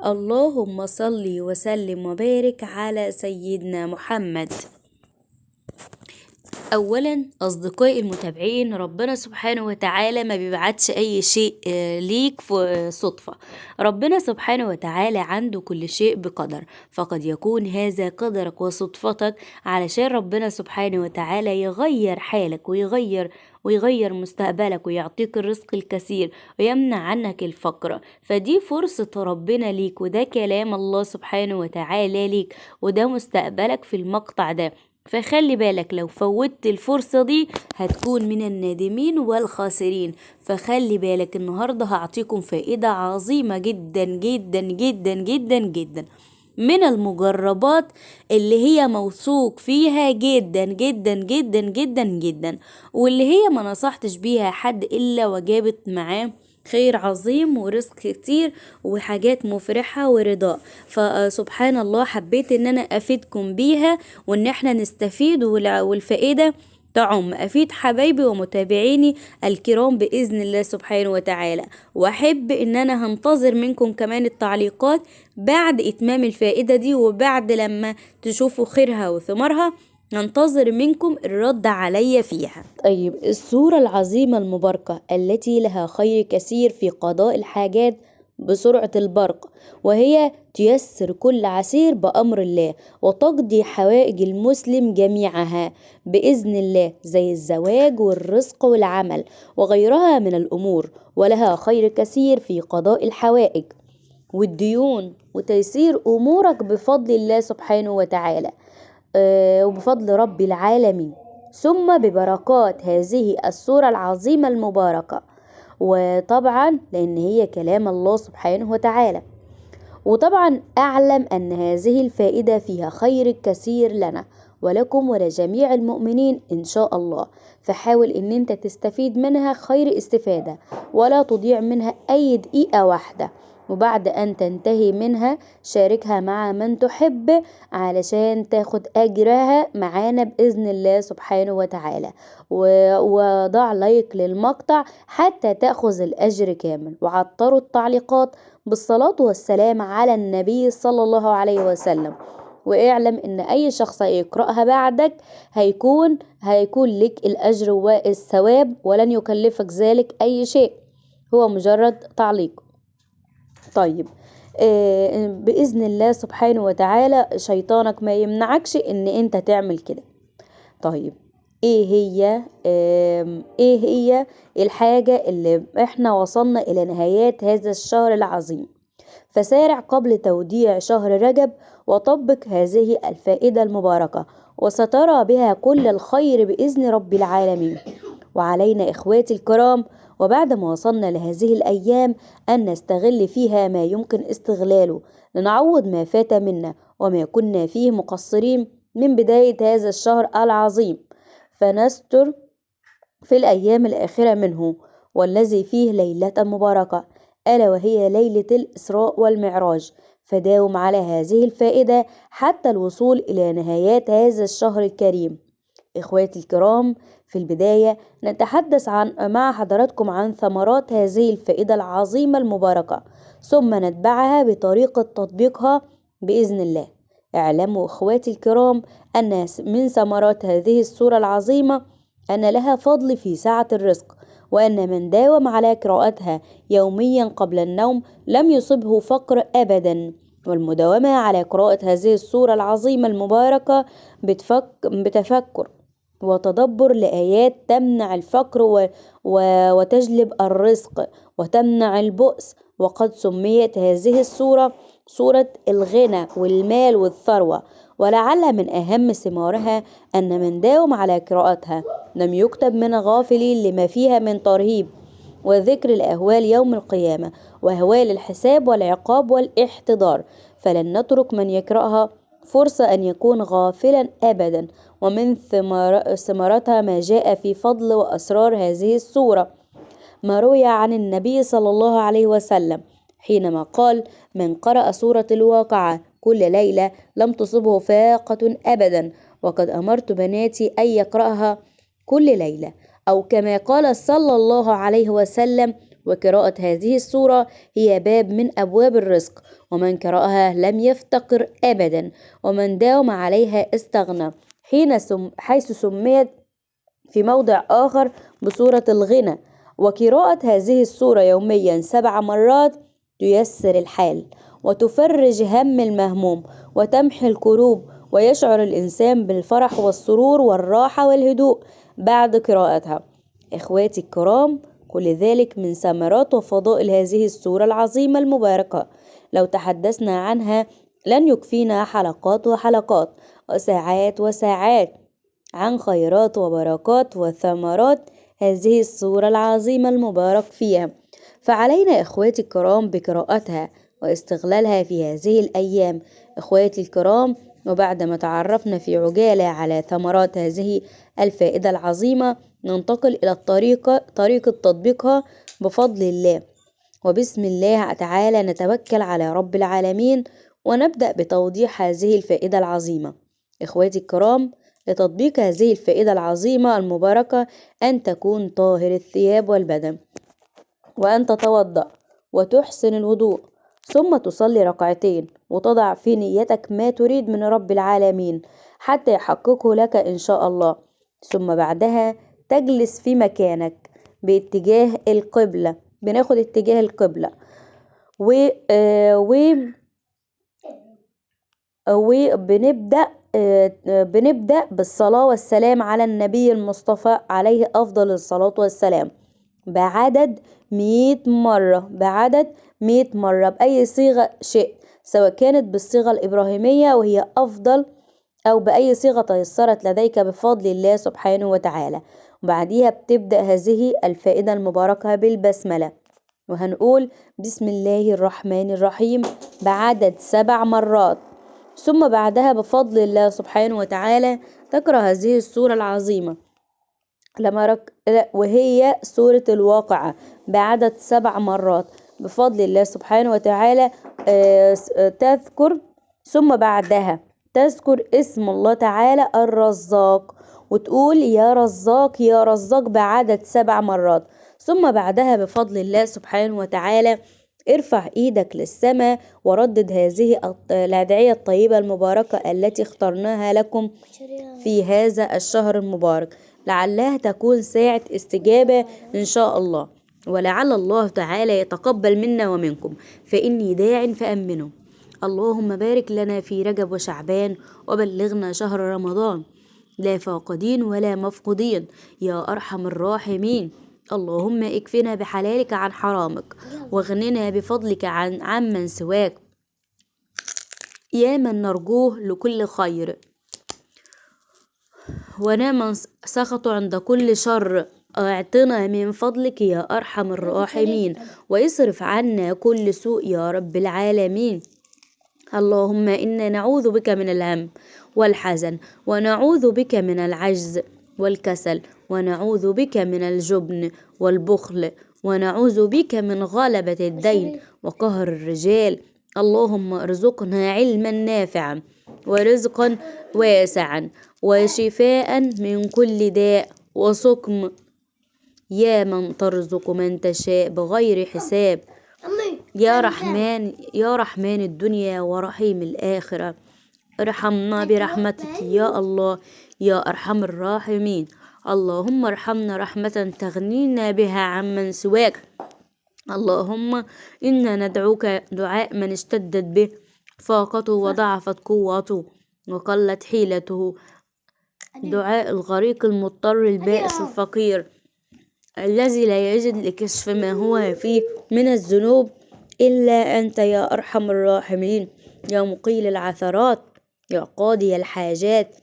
اللهم صل وسلم وبارك على سيدنا محمد. اولا اصدقائي المتابعين، ربنا سبحانه وتعالى ما بيبعتش اي شيء ليك في صدفة. ربنا سبحانه وتعالى عنده كل شيء بقدر، فقد يكون هذا قدرك وصدفتك علشان ربنا سبحانه وتعالى يغير حالك ويغير مستقبلك ويعطيك الرزق الكثير ويمنع عنك الفقر. فدي فرصة ربنا ليك، وده كلام الله سبحانه وتعالى ليك، وده مستقبلك في المقطع ده. فخلي بالك، لو فوتت الفرصة دي هتكون من النادمين والخاسرين. فخلي بالك، النهاردة هعطيكم فائدة عظيمة جدا جدا جدا جدا جدا من المجربات اللي هي موثوق فيها جدا جدا جدا جدا جدا، واللي هي ما نصحتش بيها حد إلا وجابت معاه خير عظيم ورزق كتير وحاجات مفرحة ورضاء. فسبحان الله حبيت ان انا افيدكم بيها، وان احنا نستفيد والفائدة تعم افيد حبايبي ومتابعيني الكرام باذن الله سبحانه وتعالى. واحب ان انا هنتظر منكم كمان التعليقات بعد اتمام الفائدة دي، وبعد لما تشوفوا خيرها وثمارها ننتظر منكم الرد عليا فيها. طيب، السورة العظيمة المباركة التي لها خير كثير في قضاء الحاجات بسرعة البرق، وهي تيسر كل عسير بأمر الله، وتقضي حوائج المسلم جميعها بإذن الله، زي الزواج والرزق والعمل وغيرها من الأمور. ولها خير كثير في قضاء الحوائج والديون وتيسير أمورك بفضل الله سبحانه وتعالى، وبفضل رب العالمين، ثم ببركات هذه السورة العظيمة المباركة، وطبعا لأن هي كلام الله سبحانه وتعالى. وطبعا أعلم أن هذه الفائدة فيها خير كثير لنا ولكم ولجميع المؤمنين إن شاء الله. فحاول أن أنت تستفيد منها خير استفادة، ولا تضيع منها أي دقيقة واحدة. وبعد أن تنتهي منها شاركها مع من تحب علشان تاخد أجرها معانا بإذن الله سبحانه وتعالى، وضع لايك للمقطع حتى تأخذ الأجر كامل. وعطروا التعليقات بالصلاة والسلام على النبي صلى الله عليه وسلم. واعلم ان اي شخص يقرأها بعدك هيكون لك الاجر والثواب، ولن يكلفك ذلك اي شيء، هو مجرد تعليق. طيب، بإذن الله سبحانه وتعالى شيطانك ما يمنعكش ان انت تعمل كده. طيب، ايه هي الحاجة اللي احنا وصلنا الى نهايات هذا الشهر العظيم؟ فسارع قبل توديع شهر رجب وطبق هذه الفائدة المباركة، وسترى بها كل الخير بإذن رب العالمين. وعلينا إخواتي الكرام، وبعد ما وصلنا لهذه الأيام، أن نستغل فيها ما يمكن استغلاله لنعوض ما فات منا وما كنا فيه مقصرين من بداية هذا الشهر العظيم، فنستر في الأيام الآخرة منه، والذي فيه ليلة مباركة ألا وهي ليلة الإسراء والمعراج. فداوم على هذه الفائدة حتى الوصول إلى نهايات هذا الشهر الكريم. إخواتي الكرام، في البداية نتحدث مع حضراتكم عن ثمرات هذه الفائدة العظيمة المباركة، ثم نتبعها بطريقة تطبيقها بإذن الله. اعلموا إخواتي الكرام أن من ثمرات هذه السورة العظيمة أن لها فضل في سعة الرزق، وأن من داوم على قراءتها يوميا قبل النوم لم يصبه فقر أبدا. والمداومة على قراءة هذه السورة العظيمة المباركة بتفكر وتدبر لآيات تمنع الفقر وتجلب الرزق وتمنع البؤس. وقد سميت هذه السورة سورة الغنى والمال والثروة، ولعل من أهم ثمارها أن من داوم على قراءتها لم يكتب من غافلين لما فيها من ترهيب وذكر الأهوال يوم القيامة وأهوال الحساب والعقاب والاحتضار. فلن نترك من يقرأها فرصة أن يكون غافلا أبدا. ومن ثمرتها ما جاء في فضل وأسرار هذه السورة، ما روي عن النبي صلى الله عليه وسلم حينما قال: من قرأ سورة الواقعة كل ليلة لم تصبه فاقة أبدا، وقد أمرت بناتي أن يقرأها كل ليلة. أو كما قال صلى الله عليه وسلم: وقراءة هذه السورة هي باب من أبواب الرزق، ومن قرأها لم يفتقر أبدا، ومن داوم عليها استغنى، حيث سميت في موضع آخر بسورة الغنى. وقراءة هذه السورة يوميا 7 مرات تيسر الحال وتفرج هم المهموم وتمحي الكروب، ويشعر الإنسان بالفرح والسرور والراحة والهدوء بعد قراءتها. إخواتي الكرام، كل ذلك من ثمرات وفضائل هذه السورة العظيمة المباركة، لو تحدثنا عنها لن يكفينا حلقات وحلقات وساعات وساعات عن خيرات وبركات وثمرات هذه السورة العظيمة المبارك فيها. فعلينا إخواتي الكرام بقراءتها واستغلالها في هذه الأيام. إخواتي الكرام، وبعدما تعرفنا في عجالة على ثمرات هذه الفائدة العظيمة، ننتقل إلى طريقة تطبيقها بفضل الله. وبسم الله تعالى نتوكل على رب العالمين ونبدأ بتوضيح هذه الفائدة العظيمة. إخواتي الكرام، لتطبيق هذه الفائدة العظيمة المباركة أن تكون طاهر الثياب والبدن، وأن تتوضأ وتحسن الوضوء، ثم تصلي ركعتين وتضع في نيتك ما تريد من رب العالمين حتى يحققه لك إن شاء الله. ثم بعدها تجلس في مكانك باتجاه القبلة، بناخد اتجاه القبلة وبنبدأ بالصلاة والسلام على النبي المصطفى عليه أفضل الصلاة والسلام بعدد 100 مرة، بأي صيغة شئت، سواء كانت بالصيغة الإبراهيمية وهي أفضل، أو بأي صيغة تيسرت لديك بفضل الله سبحانه وتعالى. وبعديها بتبدأ هذه الفائدة المباركة بالبسملة، وهنقول بسم الله الرحمن الرحيم بعدد 7 مرات. ثم بعدها بفضل الله سبحانه وتعالى تقرأ هذه السورة العظيمة وهي سورة الواقعة بعدد 7 مرات بفضل الله سبحانه وتعالى. تذكر ثم بعدها تذكر اسم الله تعالى الرزاق، وتقول يا رزاق يا رزاق بعدد 7 مرات. ثم بعدها بفضل الله سبحانه وتعالى ارفع ايدك للسماء وردد هذه الأدعية الطيبة المباركة التي اخترناها لكم في هذا الشهر المبارك، لعلها تكون ساعة استجابة إن شاء الله، ولعل الله تعالى يتقبل منا ومنكم، فإني داع فأمنوا. اللهم بارك لنا في رجب وشعبان وبلغنا شهر رمضان لا فاقدين ولا مفقودين يا أرحم الراحمين. اللهم اكفنا بحلالك عن حرامك واغننا بفضلك عمن سواك، يا من نرجوه لكل خير ونام سخط عند كل شر. اعطنا من فضلك يا أرحم الراحمين واصرف عنا كل سوء يا رب العالمين. اللهم إنا نعوذ بك من الهم والحزن، ونعوذ بك من العجز والكسل، ونعوذ بك من الجبن والبخل، ونعوذ بك من غلبة الدين وقهر الرجال. اللهم ارزقنا علما نافعا ورزقا واسعا وشفاء من كل داء وسقم، يا من ترزق من تشاء بغير حساب، يا رحمن الدنيا ورحيم الآخرة، ارحمنا برحمتك يا الله يا أرحم الراحمين. اللهم ارحمنا رحمة تغنينا بها عمن سواك. اللهم إنا ندعوك دعاء من اشتدت به فاقته وضعفت قوته وقلت حيلته، دعاء الغريق المضطر البائس الفقير الذي لا يجد لكشف ما هو فيه من الذنوب إلا أنت يا أرحم الراحمين، يا مقيل العثرات، يا قاضي الحاجات.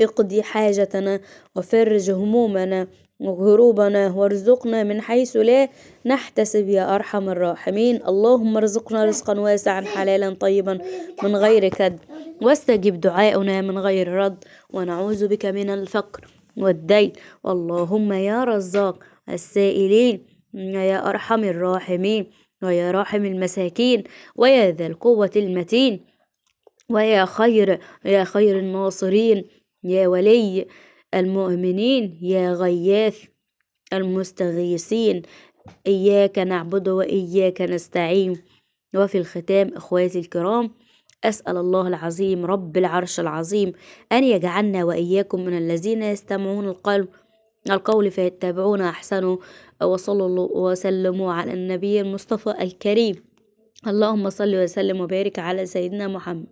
اقضي حاجتنا وفرج همومنا وهروبنا وارزقنا من حيث لا نحتسب يا أرحم الراحمين. اللهم ارزقنا رزقا واسعا حلالا طيبا من غير كد، واستجب دعاؤنا من غير رد، ونعوذ بك من الفقر والدين. اللهم يا رزاق السائلين يا أرحم الراحمين ويا راحم المساكين ويا ذا القوة المتين ويا خير الناصرين، يا ولي المؤمنين، يا غياث المستغيثين، إياك نعبد وإياك نستعين. وفي الختام إخواتي الكرام، أسأل الله العظيم رب العرش العظيم أن يجعلنا وإياكم من الذين يستمعون القول فيتبعون أحسنه. وصلوا الله وسلموا على النبي المصطفى الكريم. اللهم صل وسلم وبارك على سيدنا محمد.